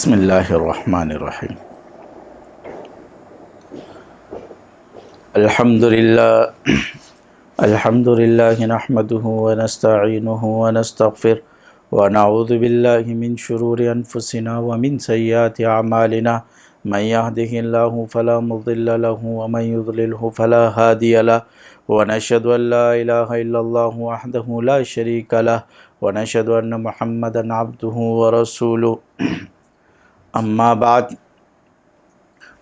بسم اللہ الرحمن الرحیم۔ الحمد للہ نحمده ونستعینه ونستغفر ونعوذ باللہ من شرور انفسنا ومن سیئات اعمالنا من يهده الله فلا مضل له ومن يضلله فلا هادي له ونشهد ان لا اله الا الله وحده لا شريك له ونشهد ان محمدا عبده ورسوله اما بعد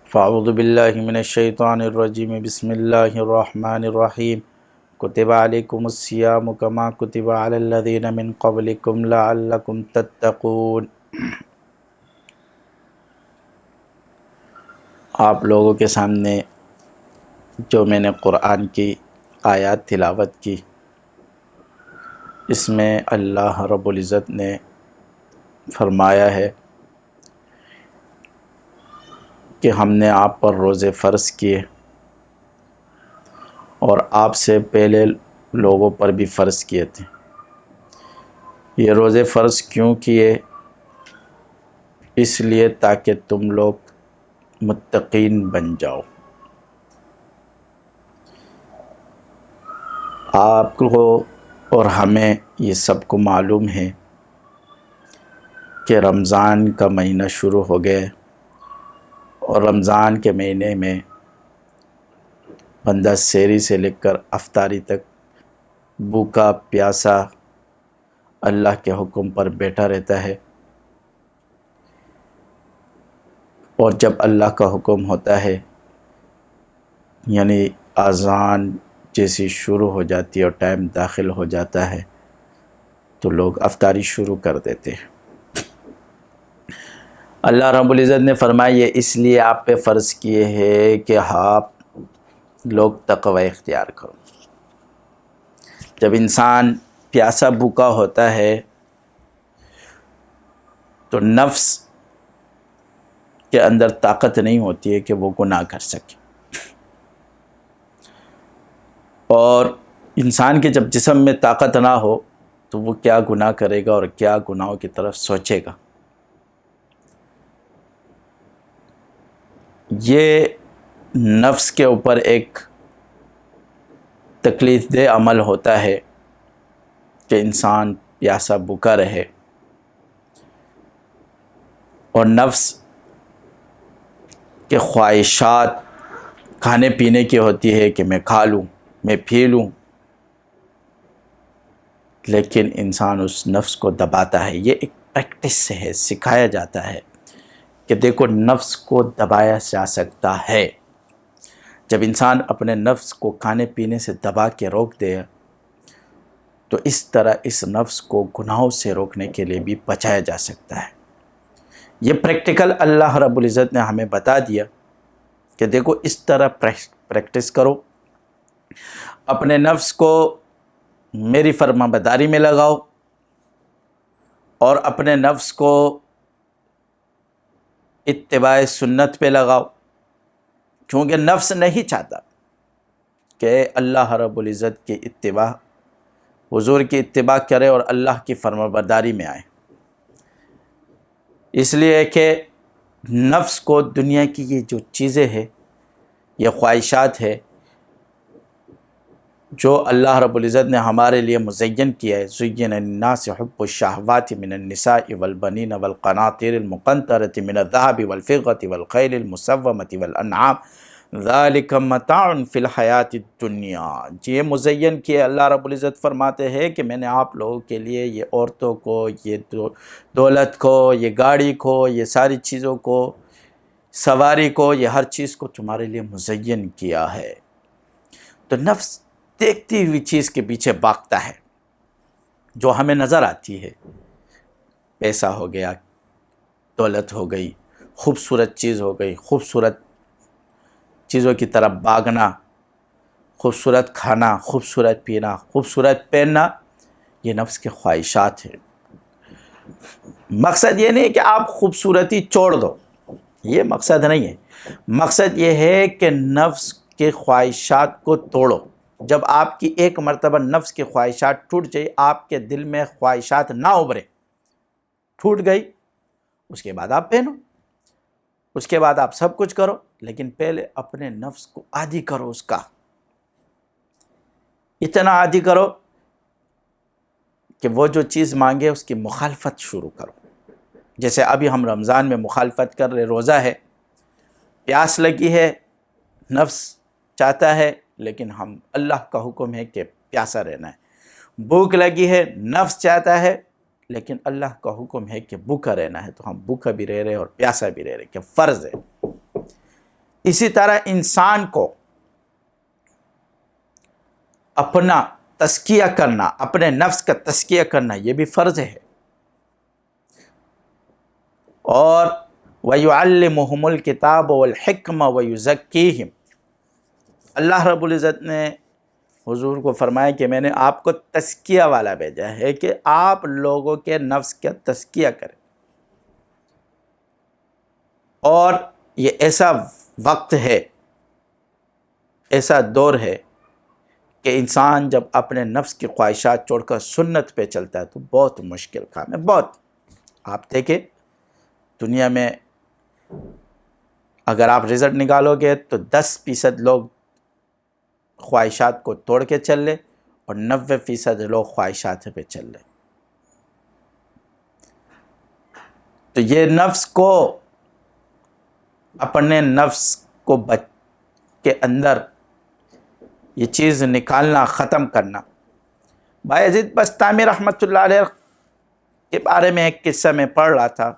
فاعوذ باللہ من الشیطان الرجیم بسم اللہ الرحمن الرحیم کتب علیکم الصیام کما کتب علی الذین من قبلکم لعلکم تتقون۔ آپ لوگوں کے سامنے جو میں نے قرآن کی آیات تلاوت کی، اس میں اللہ رب العزت نے فرمایا ہے کہ ہم نے آپ پر روزے فرض کیے اور آپ سے پہلے لوگوں پر بھی فرض کیے تھے۔ یہ روزے فرض کیوں کیے؟ اس لیے تاکہ تم لوگ متقین بن جاؤ۔ آپ کو اور ہمیں یہ سب کو معلوم ہے کہ رمضان کا مہینہ شروع ہو گیا، اور رمضان کے مہینے میں بندہ سحری سے لے کر افطاری تک بھوکا پیاسا اللہ کے حکم پر بیٹھا رہتا ہے، اور جب اللہ کا حکم ہوتا ہے یعنی اذان جیسی شروع ہو جاتی ہے اور ٹائم داخل ہو جاتا ہے تو لوگ افطاری شروع کر دیتے ہیں۔ اللہ رب العزت نے فرمایا یہ اس لیے آپ پہ فرض کیے ہیں کہ آپ لوگ تقوی اختیار کرو۔ جب انسان پیاسا بھوکا ہوتا ہے تو نفس کے اندر طاقت نہیں ہوتی ہے کہ وہ گناہ کر سکے، اور انسان کے جب جسم میں طاقت نہ ہو تو وہ کیا گناہ کرے گا اور کیا گناہوں کی طرف سوچے گا۔ یہ نفس کے اوپر ایک تکلیف دہ عمل ہوتا ہے کہ انسان پیاسا بھوکا رہے، اور نفس کے خواہشات کھانے پینے کی ہوتی ہے کہ میں کھا لوں، میں پی لوں، لیکن انسان اس نفس کو دباتا ہے۔ یہ ایک پریکٹس سے ہے، سکھایا جاتا ہے کہ دیکھو نفس کو دبایا جا سکتا ہے۔ جب انسان اپنے نفس کو کھانے پینے سے دبا کے روک دے تو اس طرح اس نفس کو گناہوں سے روکنے کے لیے بھی بچایا جا سکتا ہے۔ یہ پریکٹیکل اللہ رب العزت نے ہمیں بتا دیا کہ دیکھو اس طرح پریکٹس کرو، اپنے نفس کو میری فرما برداری میں لگاؤ، اور اپنے نفس کو اتباع سنت پہ لگاؤ، کیونکہ نفس نہیں چاہتا کہ اللہ رب العزت کی اتباع، حضور کی اتباع کرے اور اللہ کی فرما برداری میں آئے۔ اس لیے کہ نفس کو دنیا کی یہ جو چیزیں ہیں، یہ خواہشات ہے جو اللہ رب العزت نے ہمارے لیے مزین کیا ہے، زین للناس حب الشہوات من النساء والبنین والقناطیر المقنطرۃ من الذہب والفضۃ والخیل المسومۃ والانعام ذالک متاع فی الحیاۃ الدنیا۔ یہ مزین کیا، اللہ رب العزت فرماتے ہیں کہ میں نے آپ لوگوں کے لیے یہ عورتوں کو، یہ دولت کو، یہ گاڑی کو، یہ ساری چیزوں کو، سواری کو، یہ ہر چیز کو تمہارے لیے مزین کیا ہے۔ تو نفس دیکھتی ہوئی چیز کے پیچھے بھاگتا ہے جو ہمیں نظر آتی ہے، پیسہ ہو گیا، دولت ہو گئی، خوبصورت چیز ہو گئی، خوبصورت چیزوں کی طرف بھاگنا، خوبصورت کھانا، خوبصورت پینا، خوبصورت پہننا، یہ نفس کے خواہشات ہیں۔ مقصد یہ نہیں کہ آپ خوبصورتی چھوڑ دو، یہ مقصد نہیں ہے۔ مقصد یہ ہے کہ نفس کے خواہشات کو توڑو۔ جب آپ کی ایک مرتبہ نفس کی خواہشات ٹوٹ جائے، آپ کے دل میں خواہشات نہ ابھرے، ٹوٹ گئی، اس کے بعد آپ پہنو، اس کے بعد آپ سب کچھ کرو، لیکن پہلے اپنے نفس کو عادی کرو، اس کا اتنا عادی کرو کہ وہ جو چیز مانگے اس کی مخالفت شروع کرو۔ جیسے ابھی ہم رمضان میں مخالفت کر رہے، روزہ ہے، پیاس لگی ہے، نفس چاہتا ہے، لیکن ہم اللہ کا حکم ہے کہ پیاسا رہنا ہے۔ بھوک لگی ہے، نفس چاہتا ہے، لیکن اللہ کا حکم ہے کہ بھوکا رہنا ہے، تو ہم بھوکا بھی رہ رہے اور پیاسا بھی رہ رہے، کہ فرض ہے۔ اسی طرح انسان کو اپنا تزکیہ کرنا، اپنے نفس کا تزکیہ کرنا، یہ بھی فرض ہے۔ اور وَيُعَلِّمُهُمُ الْكِتَابَ وَالْحِكْمَ وَيُزَكِّيهِمْ، اللہ رب العزت نے حضور کو فرمایا کہ میں نے آپ کو تزکیہ والا بھیجا ہے، کہ آپ لوگوں کے نفس کا تزکیہ کریں۔ اور یہ ایسا وقت ہے، ایسا دور ہے کہ انسان جب اپنے نفس کی خواہشات چھوڑ کر سنت پہ چلتا ہے تو بہت مشکل کام ہے، بہت۔ آپ دیکھیں دنیا میں اگر آپ رزلٹ نکالو گے تو 10% لوگ خواہشات کو توڑ کے چل لے اور 90% لوگ خواہشات پہ چل لے۔ تو یہ نفس کو، اپنے نفس کو کے اندر یہ چیز نکالنا، ختم کرنا۔ بایزید بسطامی رحمۃ اللہ علیہ کے بارے میں ایک قصہ میں پڑھ رہا تھا،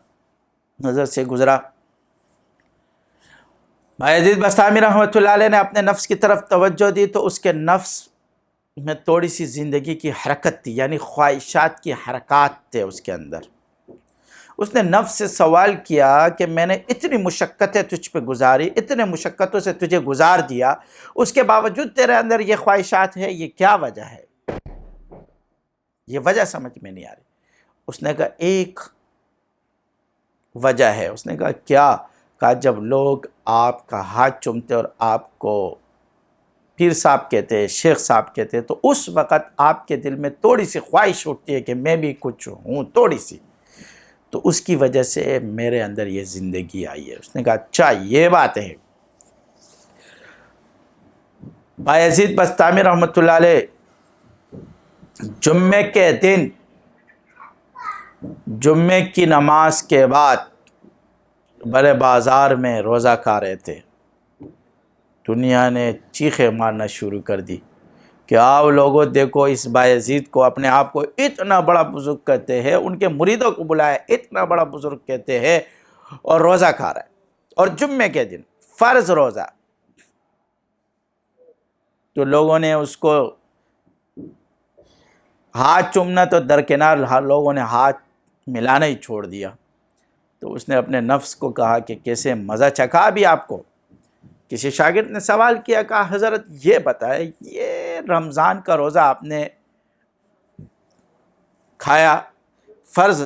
نظر سے گزرا۔ بایزید بسطامی رحمۃ اللہ علیہ نے اپنے نفس کی طرف توجہ دی تو اس کے نفس میں تھوڑی سی زندگی کی حرکت تھی، یعنی خواہشات کی حرکات تھے اس کے اندر۔ اس نے نفس سے سوال کیا کہ میں نے اتنی مشقتیں تجھ پہ گزاری، اتنے مشقتوں سے تجھے گزار دیا، اس کے باوجود تیرے اندر یہ خواہشات ہے، یہ کیا وجہ ہے؟ یہ وجہ سمجھ میں نہیں آ رہی۔ اس نے کہا ایک وجہ ہے۔ اس نے کہا کیا؟ کہا جب لوگ آپ کا ہاتھ چومتے اور آپ کو پیر صاحب کہتے، شیخ صاحب کہتے، تو اس وقت آپ کے دل میں تھوڑی سی خواہش اٹھتی ہے کہ میں بھی کچھ ہوں، تھوڑی سی، تو اس کی وجہ سے میرے اندر یہ زندگی آئی ہے۔ اس نے کہا اچھا یہ بات ہے۔ بایزید بسطامی رحمۃ اللہ علیہ جمعے کے دن، جمعے کی نماز کے بعد بڑے بازار میں روزہ کھا رہے تھے۔ دنیا نے چیخیں مارنا شروع کر دی کہ آؤ لوگوں دیکھو اس بایزید کو، اپنے آپ کو اتنا بڑا بزرگ کہتے ہیں، ان کے مریدوں کو بلایا اتنا بڑا بزرگ کہتے ہیں، اور روزہ کھا رہا ہے، اور جمعے کے دن فرض روزہ۔ تو لوگوں نے اس کو ہاتھ چومنا تو درکنار، لوگوں نے ہاتھ ملانا ہی چھوڑ دیا۔ تو اس نے اپنے نفس کو کہا کہ کیسے مزہ چکھا بھی آپ کو؟ کسی شاگرد نے سوال کیا، کہا حضرت یہ بتائے یہ رمضان کا روزہ آپ نے کھایا فرض،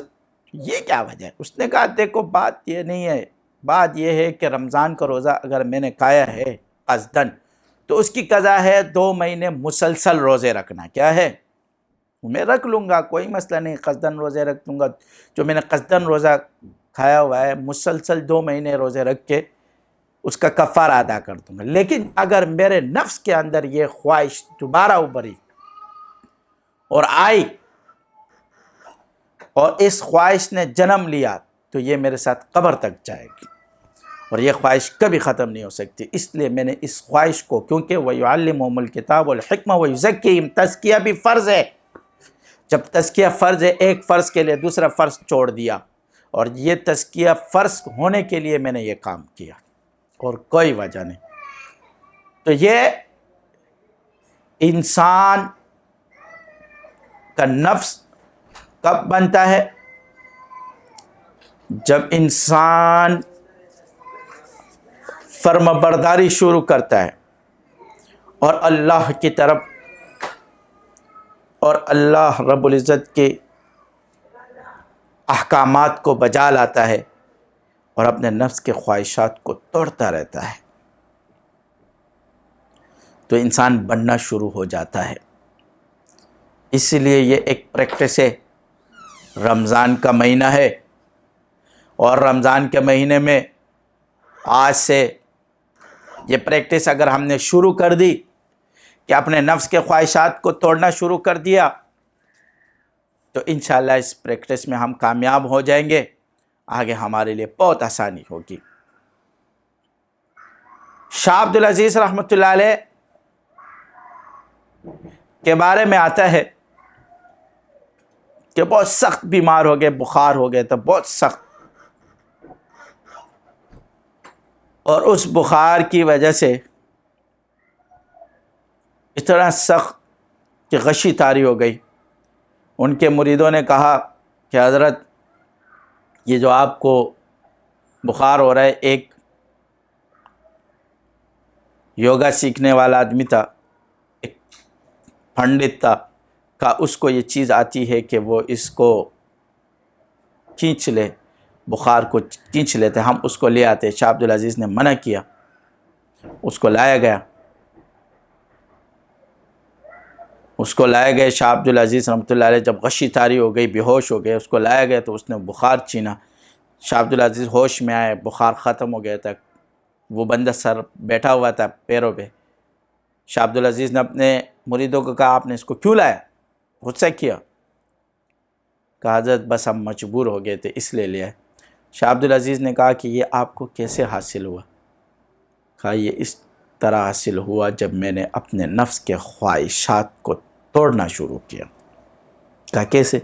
یہ کیا وجہ ہے؟ اس نے کہا دیکھو بات یہ نہیں ہے، بات یہ ہے کہ رمضان کا روزہ اگر میں نے کھایا ہے قصدن تو اس کی قضا ہے 2 مہینے مسلسل روزے رکھنا۔ کیا ہے؟ میں رکھ لوں گا، کوئی مسئلہ نہیں، قصدن روزے رکھ لوں گا، جو میں نے قصدن روزہ کھایا ہوا ہے مسلسل 2 مہینے روزے رکھ کے اس کا کفارہ ادا کر دوں گا۔ لیکن اگر میرے نفس کے اندر یہ خواہش دوبارہ ابھری اور آئی اور اس خواہش نے جنم لیا تو یہ میرے ساتھ قبر تک جائے گی، اور یہ خواہش کبھی ختم نہیں ہو سکتی۔ اس لیے میں نے اس خواہش کو، کیونکہ وَيُعَلِّمُهُمُ الْكِتَابَ وَالْحِكْمَةَ وَيُزَكِّيهِمْ، تزکیہ بھی فرض ہے۔ جب تزکیہ فرض ہے، ایک فرض کے لیے دوسرا فرض چھوڑ دیا، اور یہ تزکیہ فرض ہونے کے لیے میں نے یہ کام کیا، اور کوئی وجہ نہیں۔ تو یہ انسان کا نفس کب بنتا ہے؟ جب انسان فرما برداری شروع کرتا ہے اور اللہ کی طرف اور اللہ رب العزت کے احکامات کو بجا لاتا ہے اور اپنے نفس کے خواہشات کو توڑتا رہتا ہے، تو انسان بننا شروع ہو جاتا ہے۔ اسی لیے یہ ایک پریکٹس ہے، رمضان کا مہینہ ہے اور رمضان کے مہینے میں آج سے یہ پریکٹس اگر ہم نے شروع کر دی کہ اپنے نفس کے خواہشات کو توڑنا شروع کر دیا تو انشاءاللہ اس پریکٹس میں ہم کامیاب ہو جائیں گے، آگے ہمارے لیے بہت آسانی ہوگی۔ شاہ عبد العزیز رحمۃ اللہ علیہ کے بارے میں آتا ہے کہ بہت سخت بیمار ہو گئے، بخار ہو گئے تو بہت سخت، اور اس بخار کی وجہ سے اتنا سخت کہ غشی طاری ہو گئی۔ ان کے مریدوں نے کہا کہ حضرت یہ جو آپ کو بخار ہو رہا ہے، ایک یوگا سیکھنے والا آدمی تھا، ایک پنڈت تھا، کہا اس کو یہ چیز آتی ہے کہ وہ اس کو کھینچ لے، بخار کو کھینچ لیتے، ہم اس کو لے آتے۔ شاہ عبد العزیز نے منع کیا، اس کو لایا گیا، شاہ عبد العزیز رحمۃ اللہ علیہ جب غشی طاری ہو گئی، بے ہوش ہو گئے، اس کو لایا گیا تو اس نے بخار چھینا۔ شاہ عبد العزیز ہوش میں آئے، بخار ختم ہو گیا تھا، وہ بندہ سر بیٹھا ہوا تھا پیروں پہ۔ شاہ عبد العزیز نے اپنے مریدوں کو کہا آپ نے اس کو کیوں لایا؟ غصہ کیا، کہا حضرت بس ہم مجبور ہو گئے تھے اس لیے لیا۔ شاہ عبد العزیز نے کہا کہ یہ آپ کو کیسے حاصل ہوا؟ کہا یہ اس طرح حاصل ہوا جب میں نے اپنے نفس کے خواہشات کو توڑنا شروع کیا۔ کہا کیسے؟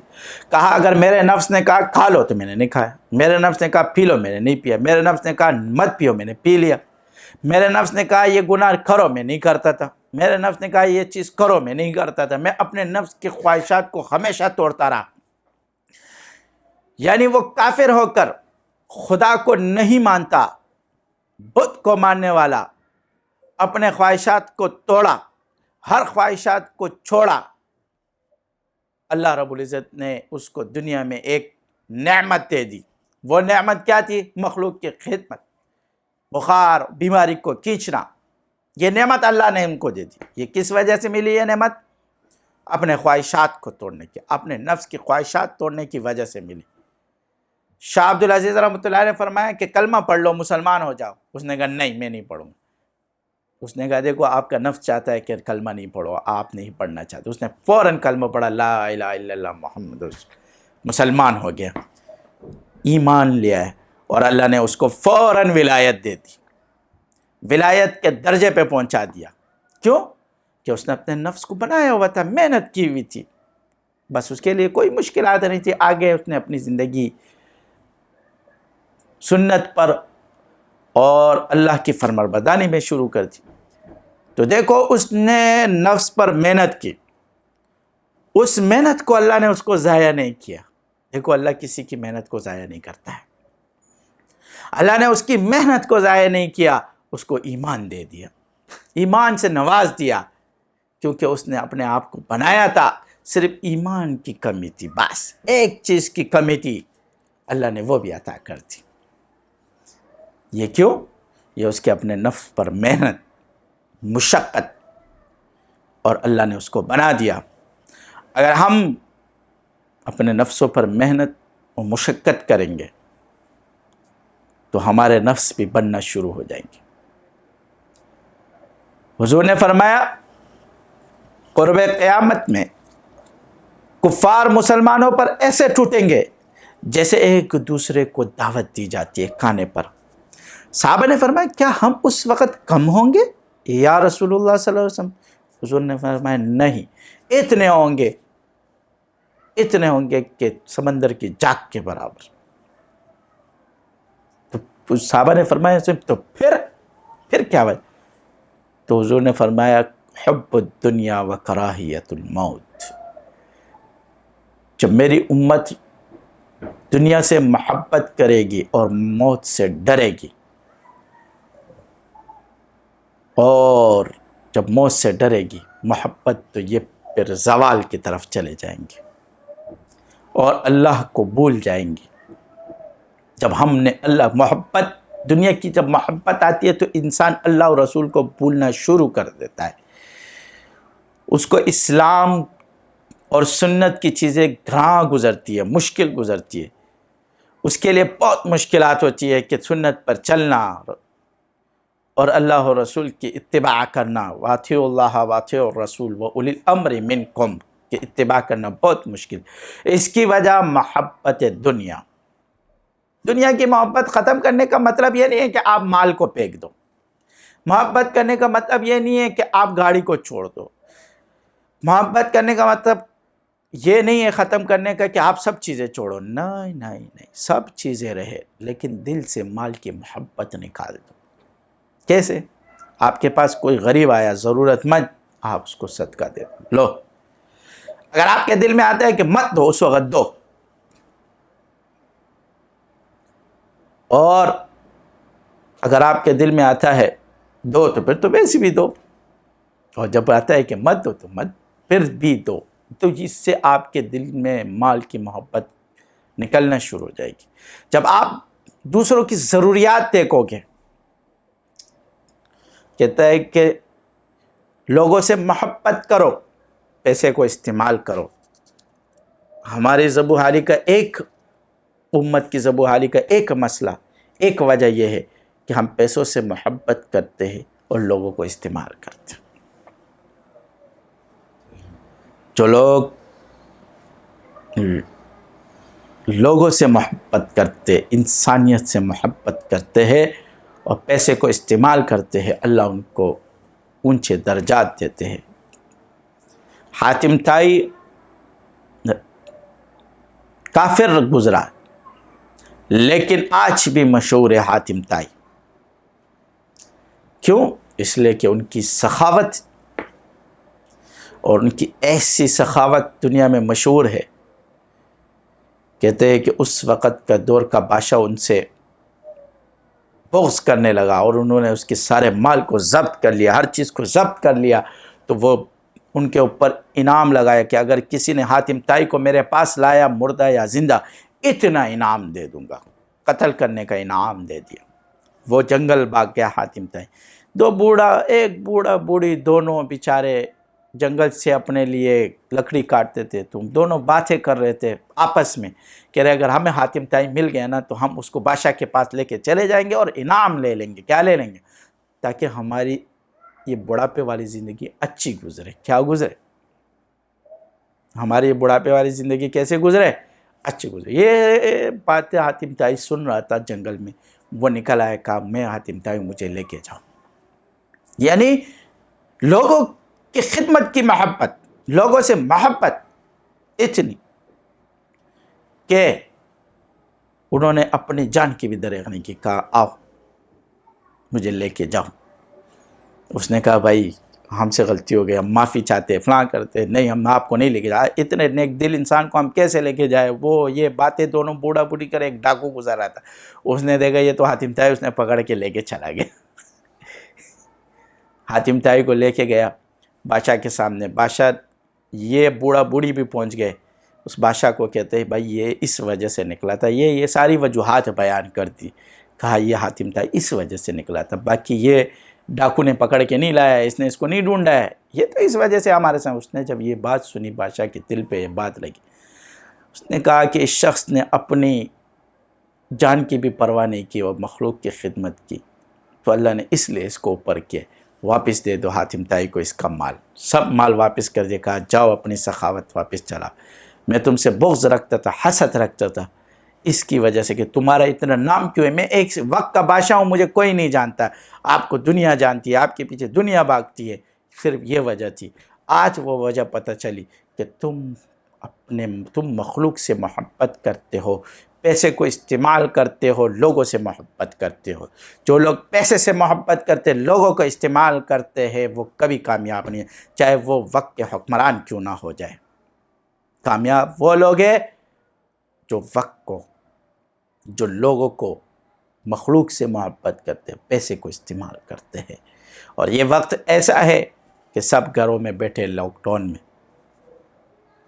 کہا اگر میرے نفس نے کہا کھا لو تو میں نے نہیں کھایا، میرے نفس نے کہا پی لو میں نے نہیں پیا، میرے نفس نے کہا مت پیو میں نے پی لیا، میرے نفس نے کہا یہ گناہ کرو میں نہیں کرتا تھا، میرے نفس نے کہا یہ چیز کرو میں نہیں کرتا تھا، میں اپنے نفس کی خواہشات کو ہمیشہ توڑتا رہا۔ یعنی وہ کافر ہو کر خدا کو نہیں مانتا، بت کو ماننے والا، اپنے خواہشات کو توڑا، ہر خواہشات کو چھوڑا، اللہ رب العزت نے اس کو دنیا میں ایک نعمت دے دی۔ وہ نعمت کیا تھی؟ مخلوق کی خدمت، بخار بیماری کو کھینچنا، یہ نعمت اللہ نے ان کو دے دی۔ یہ کس وجہ سے ملی یہ نعمت؟ اپنے خواہشات کو توڑنے کی، اپنے نفس کی خواہشات توڑنے کی وجہ سے ملی۔ شاہ عبد العزیز رحمۃ اللہ نے فرمایا کہ کلمہ پڑھ لو مسلمان ہو جاؤ، اس نے کہا نہیں میں نہیں پڑھوں گا۔ اس نے کہا دیکھو آپ کا نفس چاہتا ہے کہ کلمہ نہیں پڑھو، آپ نہیں پڑھنا چاہتے۔ اس نے فوراً کلمہ پڑھا، لا الہ الا اللہ محمد رسول اللہ، مسلمان ہو گیا، ایمان لیا ہے، اور اللہ نے اس کو فوراً ولایت دے دی، ولایت کے درجے پہ پہنچا دیا۔ کیوں؟ کہ اس نے اپنے نفس کو بنایا ہوا تھا، محنت کی ہوئی تھی، بس اس کے لیے کوئی مشکلات نہیں تھی۔ آگے اس نے اپنی زندگی سنت پر اور اللہ کی فرمانبرداری میں شروع کر دی۔ تو دیکھو اس نے نفس پر محنت کی، اس محنت کو اللہ نے اس کو ضائع نہیں کیا۔ دیکھو اللہ کسی کی محنت کو ضائع نہیں کرتا ہے، اللہ نے اس کی محنت کو ضائع نہیں کیا، اس کو ایمان دے دیا، ایمان سے نواز دیا، کیونکہ اس نے اپنے آپ کو بنایا تھا، صرف ایمان کی کمی تھی، بس ایک چیز کی کمی تھی، اللہ نے وہ بھی عطا کر دی۔ یہ کیوں؟ یہ اس کے اپنے نفس پر محنت، مشقت، اور اللہ نے اس کو بنا دیا۔ اگر ہم اپنے نفسوں پر محنت و مشقت کریں گے تو ہمارے نفس بھی بننا شروع ہو جائیں گے۔ حضور نے فرمایا قرب قیامت میں کفار مسلمانوں پر ایسے ٹوٹیں گے جیسے ایک دوسرے کو دعوت دی جاتی ہے کھانے پر۔ صحابہ نے فرمایا کیا ہم اس وقت کم ہوں گے یا رسول اللہ صلی اللہ علیہ وسلم؟ حضور نے فرمایا نہیں، اتنے ہوں گے کہ سمندر کی جاگ کے برابر۔ تو صحابہ نے فرمایا تو پھر کیا بات؟ تو حضور نے فرمایا حب الدنیا و کراہیت الموت، جب میری امت دنیا سے محبت کرے گی اور موت سے ڈرے گی، اور جب موت سے ڈرے گی محبت، تو یہ پھر زوال کی طرف چلے جائیں گے اور اللہ کو بھول جائیں گے۔ جب ہم نے محبت، دنیا کی جب محبت آتی ہے تو انسان اللہ اور رسول کو بھولنا شروع کر دیتا ہے، اس کو اسلام اور سنت کی چیزیں گراں گزرتی ہے، مشکل گزرتی ہے، اس کے لیے بہت مشکلات ہوتی ہے کہ سنت پر چلنا اور اللہ و رسول کی اتباع کرنا، واطیعوا اللہ واطیعوا الرسول واولی الامر منکم کی اتباع کرنا بہت مشکل۔ اس کی وجہ محبت دنیا۔ دنیا کی محبت ختم کرنے کا مطلب یہ نہیں ہے کہ آپ مال کو پھینک دو، محبت کرنے کا مطلب یہ نہیں ہے کہ آپ گاڑی کو چھوڑ دو، محبت کرنے کا مطلب یہ نہیں ہے ختم کرنے کا کہ آپ سب چیزیں چھوڑو، نہیں نہیں نہیں، سب چیزیں رہے لیکن دل سے مال کی محبت نکال دو۔ کیسے؟ آپ کے پاس کوئی غریب آیا ضرورت مند، آپ اس کو صدقہ دے دو، لو۔ اگر آپ کے دل میں آتا ہے کہ مت دو، اس وقت دو، اور اگر آپ کے دل میں آتا ہے دو تو پھر تو ویسے بھی دو، اور جب آتا ہے کہ مت دو تو مت پھر بھی دو۔ تو اس سے آپ کے دل میں مال کی محبت نکلنا شروع ہو جائے گی۔ جب آپ دوسروں کی ضروریات دیکھو گے، کہتا ہے کہ لوگوں سے محبت کرو، پیسے کو استعمال کرو۔ ہماری زبوں حالی کا ایک امت کی زبوں حالی کا ایک مسئلہ، ایک وجہ یہ ہے کہ ہم پیسوں سے محبت کرتے ہیں اور لوگوں کو استعمال کرتے ہیں۔ جو لوگ لوگوں سے محبت کرتے، انسانیت سے محبت کرتے ہیں اور پیسے کو استعمال کرتے ہیں، اللہ ان کو اونچے درجات دیتے ہیں۔ حاتم طائی کافر گزرا لیکن آج بھی مشہور ہے حاتم طائی۔ کیوں؟ اس لیے کہ ان کی سخاوت، اور ان کی ایسی سخاوت دنیا میں مشہور ہے۔ کہتے ہیں کہ اس وقت کا دور کا بادشاہ ان سے بغض کرنے لگا اور انہوں نے اس کے سارے مال کو ضبط کر لیا، ہر چیز کو ضبط کر لیا۔ تو وہ ان کے اوپر انعام لگایا کہ اگر کسی نے حاتم طائی کو میرے پاس لایا مردہ یا زندہ، اتنا انعام دے دوں گا، قتل کرنے کا انعام دے دیا۔ وہ جنگل بھاگ گیا حاتم طائی۔ ایک بوڑھا بوڑھی دونوں بیچارے جنگل سے اپنے لیے لکڑی کاٹتے تھے، تم دونوں باتیں کر رہے تھے آپس میں، کہہ رہے اگر ہمیں حاتم طائی مل گیا نا تو ہم اس کو بادشاہ کے پاس لے کے چلے جائیں گے اور انعام لے لیں گے۔ کیا لے لیں گے؟ تاکہ ہماری یہ بڑھاپے والی زندگی اچھی گزرے۔ کیا گزرے؟ ہماری یہ بڑھاپے والی زندگی کیسے گزرے؟ اچھی گزرے۔ یہ باتیں حاتم طائی سن رہا تھا جنگل میں، وہ نکل آیا، کہا میں حاتم طائی مجھے لے کے جاؤ۔ یعنی لوگوں کی خدمت کی محبت، لوگوں سے محبت اتنی کہ انہوں نے اپنی جان کی بھی دریغ نہیں کی، کہا آؤ مجھے لے کے جاؤ۔ اس نے کہا بھائی ہم سے غلطی ہو گئی، ہم معافی چاہتے، فلاں کرتے، نہیں ہم آپ کو نہیں لے کے جائے، اتنے نیک دل انسان کو ہم کیسے لے کے جائے؟ وہ یہ باتیں دونوں بوڑھا بوڑھی کر، ایک ڈاکو گزر رہا تھا، اس نے دیکھا یہ تو حاتم طائی، اس نے پکڑ کے لے کے چلا گیا۔ حاتم طائی کو لے کے گیا بادشاہ کے سامنے، بادشاہ یہ بوڑھا بوڑھی بھی پہنچ گئے، اس بادشاہ کو کہتے ہیں بھائی یہ اس وجہ سے نکلا تھا، یہ ساری وجوہات بیان کر دی۔ کہا یہ حاتم طائی اس وجہ سے نکلا تھا، باقی یہ ڈاکو نے پکڑ کے نہیں لایا، اس نے اس کو نہیں ڈھونڈا ہے، یہ تو اس وجہ سے ہمارے ساتھ۔ اس نے جب یہ بات سنی، بادشاہ کے دل پہ یہ بات لگی، اس نے کہا کہ اس شخص نے اپنی جان کی بھی پرواہ نہیں کی اور مخلوق کی خدمت کی، تو اللہ نے اس لیے اس کو اوپر کیا۔ واپس دے دو حاتم طائی کو اس کا مال، سب مال واپس کر دے۔ کہا جاؤ اپنی سخاوت واپس چلا، میں تم سے بغض رکھتا تھا، حسد رکھتا تھا، اس کی وجہ سے کہ تمہارا اتنا نام کیوں ہے؟ میں ایک وقت کا بادشاہ ہوں، مجھے کوئی نہیں جانتا، آپ کو دنیا جانتی ہے، آپ کے پیچھے دنیا بھاگتی ہے، صرف یہ وجہ تھی۔ آج وہ وجہ پتہ چلی کہ تم مخلوق سے محبت کرتے ہو، پیسے کو استعمال کرتے ہو، لوگوں سے محبت کرتے ہو۔ جو لوگ پیسے سے محبت کرتے، لوگوں کو استعمال کرتے ہیں، وہ کبھی کامیاب نہیں ہے، چاہے وہ وقت کے حکمران کیوں نہ ہو جائے۔ کامیاب وہ لوگ ہیں جو وقت کو، جو لوگوں کو، مخلوق سے محبت کرتے ہیں، پیسے کو استعمال کرتے ہیں۔ اور یہ وقت ایسا ہے کہ سب گھروں میں بیٹھے، لاک ڈاؤن میں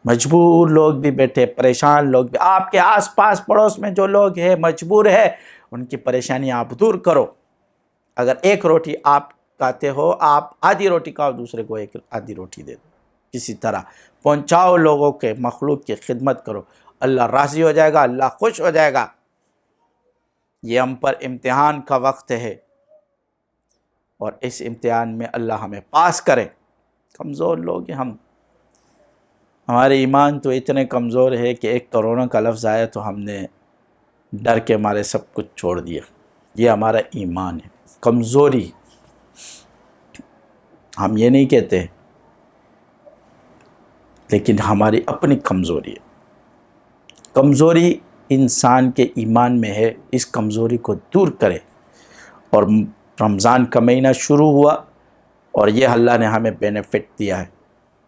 مجبور لوگ بھی بیٹھے، پریشان لوگ بھی۔ آپ کے آس پاس پڑوس میں جو لوگ ہیں مجبور ہے، ان کی پریشانی آپ دور کرو۔ اگر ایک روٹی آپ کھاتے ہو، آپ آدھی روٹی کھاؤ، دوسرے کو ایک آدھی روٹی دے دو، کسی طرح پہنچاؤ، لوگوں کے، مخلوق کی خدمت کرو، اللہ راضی ہو جائے گا، اللہ خوش ہو جائے گا۔ یہ ہم پر امتحان کا وقت ہے، اور اس امتحان میں اللہ ہمیں پاس کرے۔ کمزور لوگ ہیں ہم، ہمارے ایمان تو اتنے کمزور ہے کہ ایک کرونا کا لفظ آیا تو ہم نے ڈر کے مارے سب کچھ چھوڑ دیا۔ یہ ہمارا ایمان ہے، کمزوری۔ ہم یہ نہیں کہتے، لیکن ہماری اپنی کمزوری ہے۔ کمزوری انسان کے ایمان میں ہے، اس کمزوری کو دور کرے۔ اور رمضان کا مہینہ شروع ہوا، اور یہ اللہ نے ہمیں بینیفٹ دیا ہے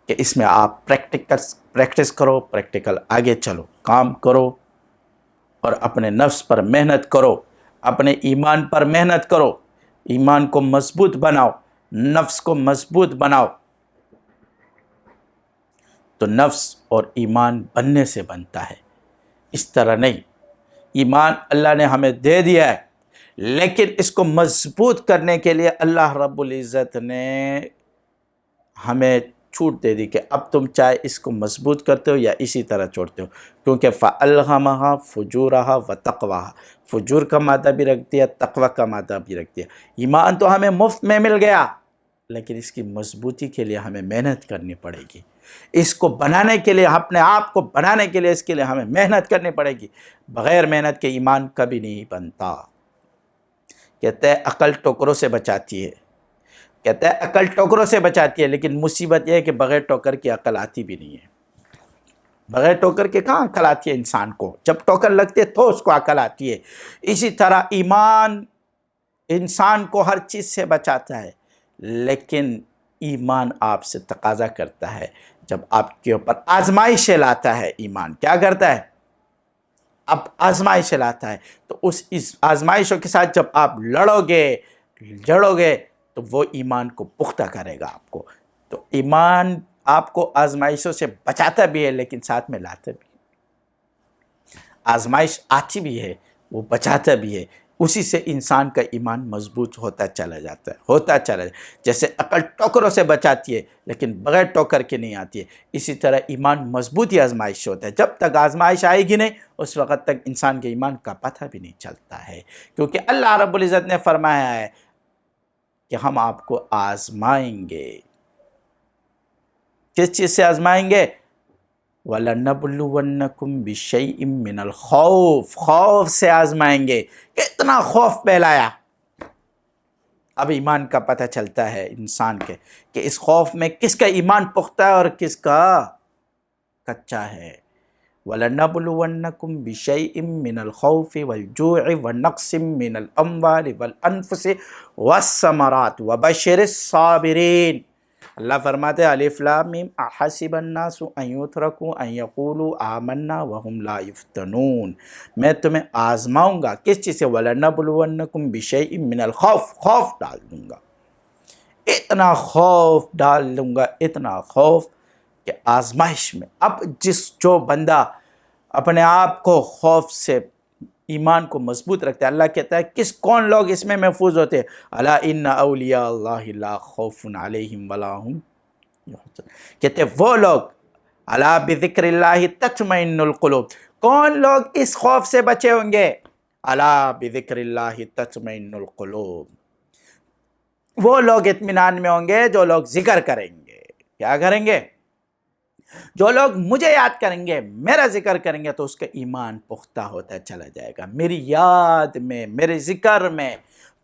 کہ اس میں آپ پریکٹس کرو، پریکٹیکل آگے چلو، کام کرو، اور اپنے نفس پر محنت کرو، اپنے ایمان پر محنت کرو، ایمان کو مضبوط بناؤ، نفس کو مضبوط بناؤ۔ تو نفس اور ایمان بننے سے بنتا ہے، اس طرح نہیں۔ ایمان اللہ نے ہمیں دے دیا ہے، لیکن اس کو مضبوط کرنے کے لیے اللہ رب العزت نے ہمیں چھوٹ دے دی کہ اب تم چاہے اس کو مضبوط کرتے ہو یا اسی طرح چھوڑتے ہو، کیونکہ فَأَلْهَمَهَا فُجُورَهَا وَتَقْوَاهَا، فجور کا مادہ بھی رکھ دیا، تقوی کا مادہ بھی رکھ دیا۔ ایمان تو ہمیں مفت میں مل گیا، لیکن اس کی مضبوطی کے لیے ہمیں محنت کرنی پڑے گی۔ اس کو بنانے کے لیے، اپنے آپ کو بنانے کے لیے، اس کے لیے ہمیں محنت کرنی پڑے گی۔ بغیر محنت کے ایمان کبھی نہیں بنتا۔ کہتے ہیں عقل ٹوکروں سے بچاتی ہے، کہتے ہیں عقل ٹوکروں سے بچاتی ہے، لیکن مصیبت یہ ہے کہ بغیر ٹوکر کی عقل آتی بھی نہیں ہے۔ بغیر ٹوکر کے کہاں عقل آتی ہے انسان کو؟ جب ٹوکر لگتی ہے تو اس کو عقل آتی ہے۔ اسی طرح ایمان انسان کو ہر چیز سے بچاتا ہے، لیکن ایمان آپ سے تقاضا کرتا ہے، جب آپ کے اوپر آزمائش لاتا ہے، ایمان کیا کرتا ہے؟ اب آزمائش لاتا ہے، تو اس آزمائشوں کے ساتھ جب آپ لڑو گے تو وہ ایمان کو پختہ کرے گا آپ کو۔ تو ایمان آپ کو آزمائشوں سے بچاتا بھی ہے، لیکن ساتھ میں لاتا بھی ہے۔ آزمائش آتی بھی ہے، وہ بچاتا بھی ہے، اسی سے انسان کا ایمان مضبوط ہوتا چلا جاتا ہے، جیسے عقل ٹوکروں سے بچاتی ہے لیکن بغیر ٹوکر کے نہیں آتی ہے، اسی طرح ایمان مضبوطی آزمائش ہوتا ہے۔ جب تک آزمائش آئے گی نہیں، اس وقت تک انسان کے ایمان کا پتہ بھی نہیں چلتا ہے، کیونکہ اللہ رب العزت نے فرمایا ہے کہ ہم آپ کو آزمائیں گے۔ کس چیز سے آزمائیں گے؟ وَلَنَبْلُوَنَّكُمْ بِشَيْءٍ مِّنَ الْخَوْفِ، خوف سے آزمائیں گے۔ کتنا خوف پھیلایا! اب ایمان کا پتہ چلتا ہے انسان کے کہ اس خوف میں کس کا ایمان پختہ ہے اور کس کا کچا ہے۔ وَلَنَبْلُوَنَّكُمْ بِشَيْءٍ مِّنَ الْخَوْفِ وَالْجُوعِ وَنَقْصٍ مِّنَ الْأَمْوَالِ وَالْأَنفُسِ وَالثَّمَرَاتِ وَبَشِّرِ الصَّابِرِينَ۔ اللہ فرماتے ہیں الف لام میم احسب الناس ان یترکوا ان یقولوا آمنا وهم لا یفتنون۔ میں تمہیں آزماؤں گا کس چیز سے؟ وَلَنَبْلُوَنَّكُمْ بِشَيْءٍ مِّنَ الْخَوْفِ، خوف ڈال دوں گا، اتنا خوف ڈال دوں گا، اتنا خوف کہ آزمائش میں اب جو بندہ اپنے آپ کو خوف سے ایمان کو مضبوط رکھتے ہیں، اللہ کہتا ہے کون لوگ اس میں محفوظ ہوتے ہیں؟ الا ان اولیاء اللہ لا خوف علیہم ولا هم یحزنون۔ کہتے ہیں وہ لوگ، الا بذکر اللہ تطمئن القلوب، کون لوگ اس خوف سے بچے ہوں گے؟ الا بذکر اللہ تطمئن القلوب، وہ لوگ اطمینان میں ہوں گے جو لوگ ذکر کریں گے۔ کیا کریں گے؟ جو لوگ مجھے یاد کریں گے، میرا ذکر کریں گے، تو اس کا ایمان پختہ ہوتا چلا جائے گا۔ میری یاد میں، میرے ذکر میں،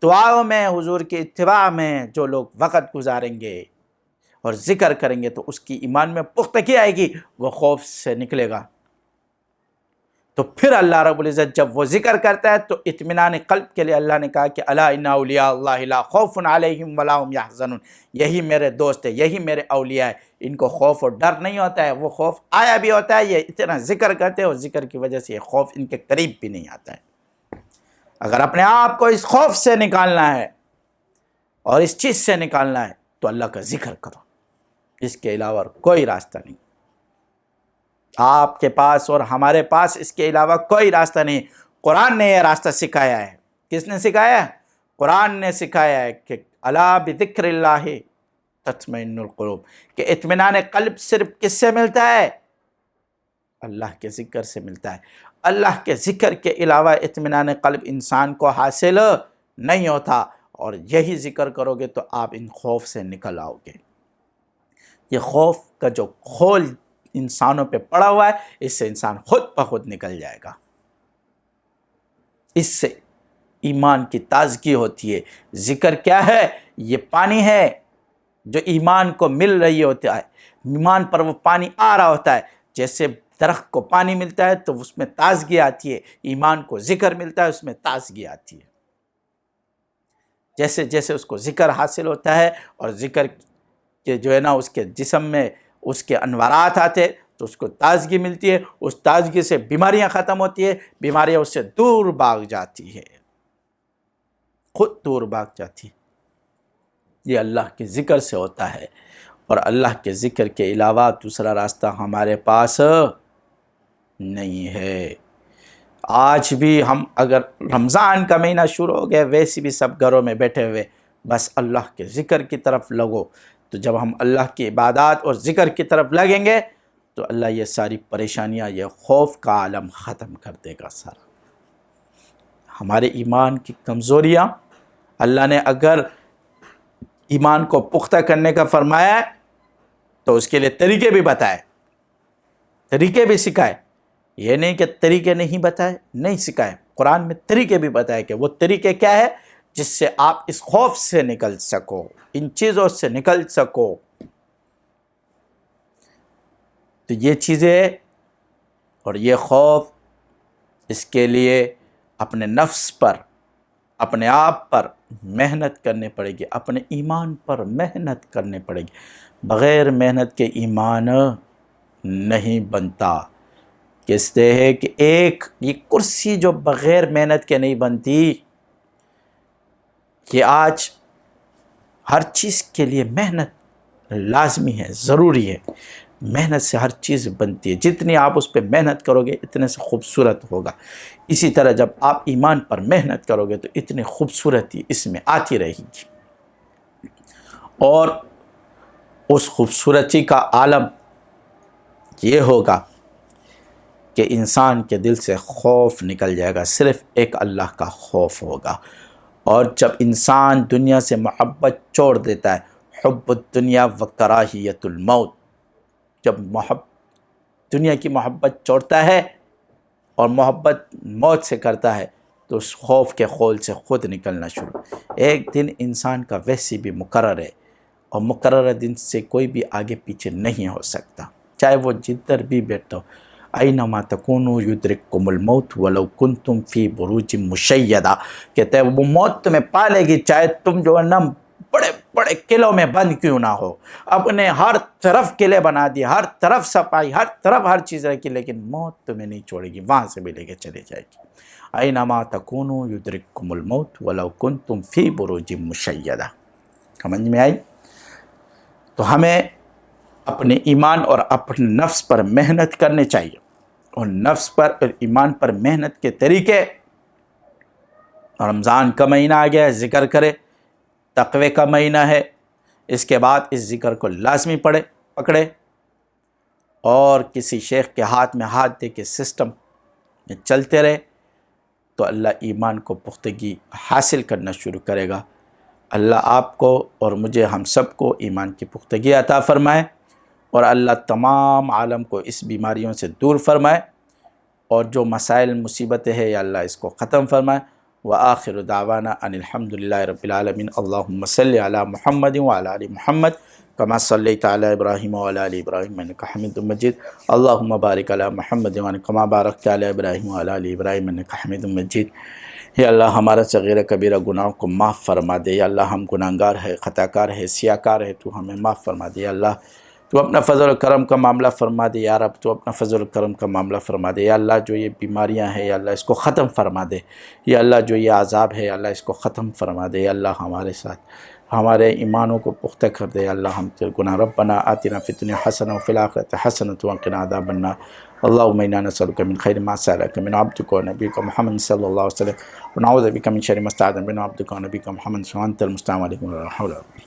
دعاؤں میں، حضور کی اتباع میں جو لوگ وقت گزاریں گے اور ذکر کریں گے، تو اس کی ایمان میں پختگی آئے گی، وہ خوف سے نکلے گا۔ تو پھر اللہ رب العزت جب وہ ذکر کرتا ہے تو اطمینان قلب کے لیے اللہ نے کہا کہ الا ان اولیاء اللہ لا خوف علیہم ولا هم یحزنون، یہی میرے دوست ہیں، یہی میرے اولیاء ہیں، ان کو خوف اور ڈر نہیں ہوتا ہے، وہ خوف آیا بھی ہوتا ہے، یہ اتنا ذکر کرتے ہیں اور ذکر کی وجہ سے یہ خوف ان کے قریب بھی نہیں آتا ہے۔ اگر اپنے آپ کو اس خوف سے نکالنا ہے اور اس چیز سے نکالنا ہے تو اللہ کا ذکر کرو، اس کے علاوہ کوئی راستہ نہیں۔ آپ کے پاس اور ہمارے پاس اس کے علاوہ کوئی راستہ نہیں۔ قرآن نے یہ راستہ سکھایا ہے۔ کس نے سکھایا ہے؟ قرآن نے سکھایا ہے کہ الا بذکر اللہ تطمئن القلوب، کہ اطمینان قلب صرف کس سے ملتا ہے؟ اللہ کے ذکر سے ملتا ہے۔ اللہ کے ذکر کے علاوہ اطمینان قلب انسان کو حاصل نہیں ہوتا، اور یہی ذکر کرو گے تو آپ ان خوف سے نکل آؤ گے۔ یہ خوف کا جو خول انسانوں پہ پڑا ہوا ہے، اس سے انسان خود بخود نکل جائے گا۔ اس سے ایمان کی تازگی ہوتی ہے۔ ذکر کیا ہے؟ یہ پانی ہے جو ایمان کو مل رہی ہوتا ہے، ایمان پر وہ پانی آ رہا ہوتا ہے۔ جیسے درخت کو پانی ملتا ہے تو اس میں تازگی آتی ہے، ایمان کو ذکر ملتا ہے، اس میں تازگی آتی ہے۔ جیسے جیسے اس کو ذکر حاصل ہوتا ہے اور ذکر کے جو ہے نا اس کے جسم میں اس کے انوارات آتے تو اس کو تازگی ملتی ہے، اس تازگی سے بیماریاں ختم ہوتی ہیں، بیماریاں اس سے دور بھاگ جاتی ہے، خود دور بھاگ جاتی ہے۔ یہ اللہ کے ذکر سے ہوتا ہے، اور اللہ کے ذکر کے علاوہ دوسرا راستہ ہمارے پاس نہیں ہے۔ آج بھی ہم اگر رمضان کا مہینہ شروع ہو گیا، ویسے بھی سب گھروں میں بیٹھے ہوئے بس اللہ کے ذکر کی طرف لگو، تو جب ہم اللہ کی عبادات اور ذکر کی طرف لگیں گے تو اللہ یہ ساری پریشانیاں، یہ خوف کا عالم ختم کر دے گا سارا۔ ہمارے ایمان کی کمزوریاں، اللہ نے اگر ایمان کو پختہ کرنے کا فرمایا ہے تو اس کے لیے طریقے بھی بتائے، طریقے بھی سکھائے۔ یہ نہیں کہ طریقے نہیں بتائے، نہیں سکھائے، قرآن میں طریقے بھی بتائے کہ وہ طریقے کیا ہے جس سے آپ اس خوف سے نکل سکو، ان چیزوں سے نکل سکو۔ تو یہ چیزیں اور یہ خوف، اس کے لیے اپنے نفس پر، اپنے آپ پر محنت کرنی پڑے گی، اپنے ایمان پر محنت کرنی پڑے گی۔ بغیر محنت کے ایمان نہیں بنتا۔ کہتے ہیں کہ ایک یہ کرسی جو بغیر محنت کے نہیں بنتی، کہ آج ہر چیز کے لیے محنت لازمی ہے، ضروری ہے۔ محنت سے ہر چیز بنتی ہے، جتنی آپ اس پہ محنت کرو گے اتنے سے خوبصورت ہوگا۔ اسی طرح جب آپ ایمان پر محنت کرو گے تو اتنی خوبصورتی اس میں آتی رہے گی، اور اس خوبصورتی کا عالم یہ ہوگا کہ انسان کے دل سے خوف نکل جائے گا، صرف ایک اللہ کا خوف ہوگا۔ اور جب انسان دنیا سے محبت چھوڑ دیتا ہے، حب الدنیا و کراہیت الموت، جب دنیا کی محبت چھوڑتا ہے اور محبت موت سے کرتا ہے تو اس خوف کے خول سے خود نکلنا شروع۔ ایک دن انسان کا ویسے بھی مقرر ہے، اور مقررہ دن سے کوئی بھی آگے پیچھے نہیں ہو سکتا، چاہے وہ جدھر بھی بیٹھو۔ اینما تکونوا یدرککم الموت ولو کنتم فی بروج مشیدہ، کہتے ہیں وہ موت تمہیں پا لے گی چاہے تم جو ہے نا بڑے بڑے قلعوں میں بند کیوں نہ ہو، اپنے ہر طرف قلعے بنا دیے، ہر طرف صفائی، ہر طرف ہر چیز رکھی، لیکن موت تمہیں نہیں چھوڑے گی، وہاں سے بھی لے کے چلے جائے گی۔ اینما تکونوا یدرککم الموت ولو کنتم فی بروج مشیدہ۔ سمجھ میں آئی؟ تو ہمیں اپنے ایمان اور اپنے نفس پر محنت کرنی چاہیے، اور نفس پر اور ایمان پر محنت کے طریقے، رمضان کا مہینہ آ گیا ہے، ذکر کرے، تقوی کا مہینہ ہے، اس کے بعد اس ذکر کو لازمی پکڑے، اور کسی شیخ کے ہاتھ میں ہاتھ دے کے سسٹم میں چلتے رہے تو اللہ ایمان کو پختگی حاصل کرنا شروع کرے گا۔ اللہ آپ کو اور مجھے، ہم سب کو ایمان کی پختگی عطا فرمائے، اور اللہ تمام عالم کو اس بیماریوں سے دور فرمائے، اور جو مسائل مصیبتیں ہیں یا اللہ اس کو ختم فرمائے۔ وآخر دعوانا ان الحمد للہ رب العالمین۔ اللہم صلی علی محمد وعلی آل محمد کما صلیت علی ابراہیم وعلی آل ابراہیم انک حمید مجید۔ اللہم بارک علی محمد کما بارکت علی ابراہیم وعلی آل ابراہیم انک حمید مجید۔ یا اللہ ہمارا صغیرہ کبیرہ گناہوں کو معاف فرما دے، یا اللہ ہم گناہگار ہے، خطا کار ہے، سیاہ کار ہے، تو ہمیں معاف فرما دے۔ یا اللہ تو اپنا فضل و کرم کا معاملہ فرما دے، یا رب تو اپنا فضل و کرم کا معاملہ فرما دے۔ یا اللہ جو یہ بیماریاں ہیں یا اللہ اس کو ختم فرما دے، یا اللہ جو یہ عذاب ہے یا اللہ اس کو ختم فرما دے۔ یا اللہ ہمارے ساتھ ہمارے ایمانوں کو پختہ کر دے۔ یا اللہ ہم تیرے گناہ، ربنا آتنا فی الدنیا حسنہ وفی الآخرۃ حسنۃ وقنا عذاب النار۔ اللہم انا نسألک من خیر ما سألک من عبدک ونبیک محمد صلی اللہ علیہ وسلم، ونعوذ بک من شر ما استعاذ منہ عبدک ونبیک محمد، وانت المستعان علیکم ورحمۃ اللہ۔